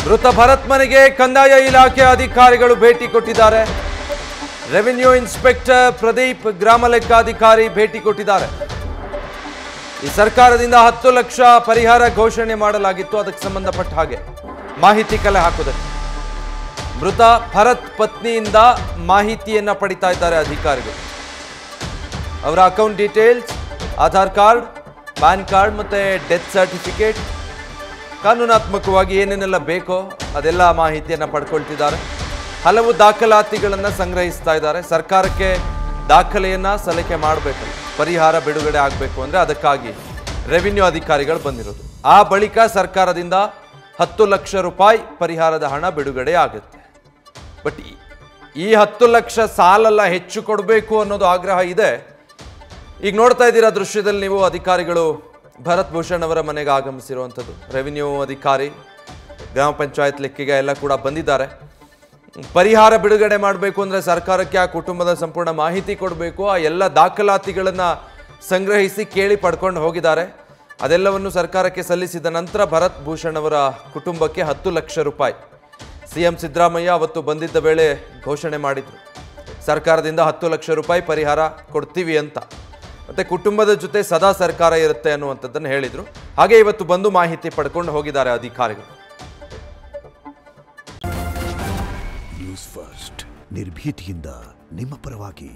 ಮೃತ ಭರತ್ ಮನೆಗೆ ಕಂದಾಯ ಇಲಾಖೆ ಅಧಿಕಾರಿಗಳು ಭೇಟಿ ಕೊಟ್ಟಿದ್ದಾರೆ. ರೆವಿನ್ಯೂ ಇನ್ಸ್ಪೆಕ್ಟರ್ ಪ್ರದೀಪ್, ಗ್ರಾಮ ಲೆಕ್ಕಾಧಿಕಾರಿ ಭೇಟಿ ಕೊಟ್ಟಿದ್ದಾರೆ. ಈ ಸರ್ಕಾರದಿಂದ 10 ಲಕ್ಷ ಪರಿಹಾರ ಘೋಷಣೆ ಮಾಡಲಾಗಿತ್ತು. ಅದಕ್ಕೆ ಸಂಬಂಧಪಟ್ಟ ಹಾಗೆ ಮಾಹಿತಿ ಕಲೆ ಹಾಕುವುದಕ್ಕೆ ಮೃತ ಭರತ್ ಪತ್ನಿಯಿಂದ ಮಾಹಿತಿಯನ್ನ ಪಡಿತಾ ಇದ್ದಾರೆ ಅಧಿಕಾರಿಗಳು. ಅವರ account details, Aadhaar card, PAN card ಮತ್ತೆ ಡೆತ್ ಸರ್ಟಿಫಿಕೇಟ್, ಕಾನೂನಾತ್ಮಕವಾಗಿ ಏನೇನೆಲ್ಲ ಬೇಕೋ ಅದೆಲ್ಲ ಮಾಹಿತಿಯನ್ನು ಪಡ್ಕೊಳ್ತಿದ್ದಾರೆ. ಹಲವು ದಾಖಲಾತಿಗಳನ್ನು ಸಂಗ್ರಹಿಸ್ತಾ ಇದ್ದಾರೆ. ಸರ್ಕಾರಕ್ಕೆ ದಾಖಲೆಯನ್ನ ಸಲ್ಲಿಕೆ ಮಾಡಬೇಕು, ಪರಿಹಾರ ಬಿಡುಗಡೆ ಆಗಬೇಕು ಅಂದರೆ ಅದಕ್ಕಾಗಿ ರೆವಿನ್ಯೂ ಅಧಿಕಾರಿಗಳು ಬಂದಿರೋದು. ಆ ಬಳಿಕ ಸರ್ಕಾರದಿಂದ 10 ಲಕ್ಷ ರೂಪಾಯಿ ಪರಿಹಾರದ ಹಣ ಬಿಡುಗಡೆ ಆಗುತ್ತೆ. ಬಟ್ ಈ 10 ಲಕ್ಷ ಸಾಲಲ್ಲ, ಹೆಚ್ಚು ಕೊಡಬೇಕು ಅನ್ನೋದು ಆಗ್ರಹ ಇದೆ. ಈಗ ನೋಡ್ತಾ ಇದ್ದೀರಾ ದೃಶ್ಯದಲ್ಲಿ ನೀವು, ಅಧಿಕಾರಿಗಳು ಭರತ್ ಭೂಷಣ್ ಅವರ ಮನೆಗೆ ಆಗಮಿಸಿರುವಂಥದ್ದು. ರೆವಿನ್ಯೂ ಅಧಿಕಾರಿ, ಗ್ರಾಮ ಪಂಚಾಯತ್ ಲೆಕ್ಕಿಗ ಎಲ್ಲ ಕೂಡ ಬಂದಿದ್ದಾರೆ. ಪರಿಹಾರ ಬಿಡುಗಡೆ ಮಾಡಬೇಕು ಅಂದರೆ ಸರ್ಕಾರಕ್ಕೆ ಆ ಕುಟುಂಬದ ಸಂಪೂರ್ಣ ಮಾಹಿತಿ ಕೊಡಬೇಕು. ಆ ಎಲ್ಲ ದಾಖಲಾತಿಗಳನ್ನು ಸಂಗ್ರಹಿಸಿ ಕೇಳಿ ಪಡ್ಕೊಂಡು ಹೋಗಿದ್ದಾರೆ. ಅದೆಲ್ಲವನ್ನು ಸರ್ಕಾರಕ್ಕೆ ಸಲ್ಲಿಸಿದ ನಂತರ ಭರತ್ ಭೂಷಣ್ ಅವರ ಕುಟುಂಬಕ್ಕೆ 10 ಲಕ್ಷ ರೂಪಾಯಿ ಸಿಎಂ ಸಿದ್ದರಾಮಯ್ಯ ಅವತ್ತು ಬಂದಿದ್ದ ವೇಳೆ ಘೋಷಣೆ ಮಾಡಿದರು. ಸರ್ಕಾರದಿಂದ 10 ಲಕ್ಷ ರೂಪಾಯಿ ಪರಿಹಾರ ಕೊಡ್ತೀವಿ ಅಂತ, ಮತ್ತು ಕುಟುಂಬದ ಜೊತೆ ಸದಾ ಸರ್ಕಾರ ಇರುತ್ತೆ ಅನ್ನುವಂಥದ್ದನ್ನು ಹೇಳಿದರು. ಹಾಗೆ ಇವತ್ತು ಬಂದು ಮಾಹಿತಿ ಪಡ್ಕೊಂಡು ಹೋಗಿದ್ದಾರೆ ಅಧಿಕಾರಿಗಳು. ನ್ಯೂಸ್ ಫಸ್ಟ್, ನಿರ್ಭೀತಿಯಿಂದ ನಿಮ್ಮ ಪರವಾಗಿ.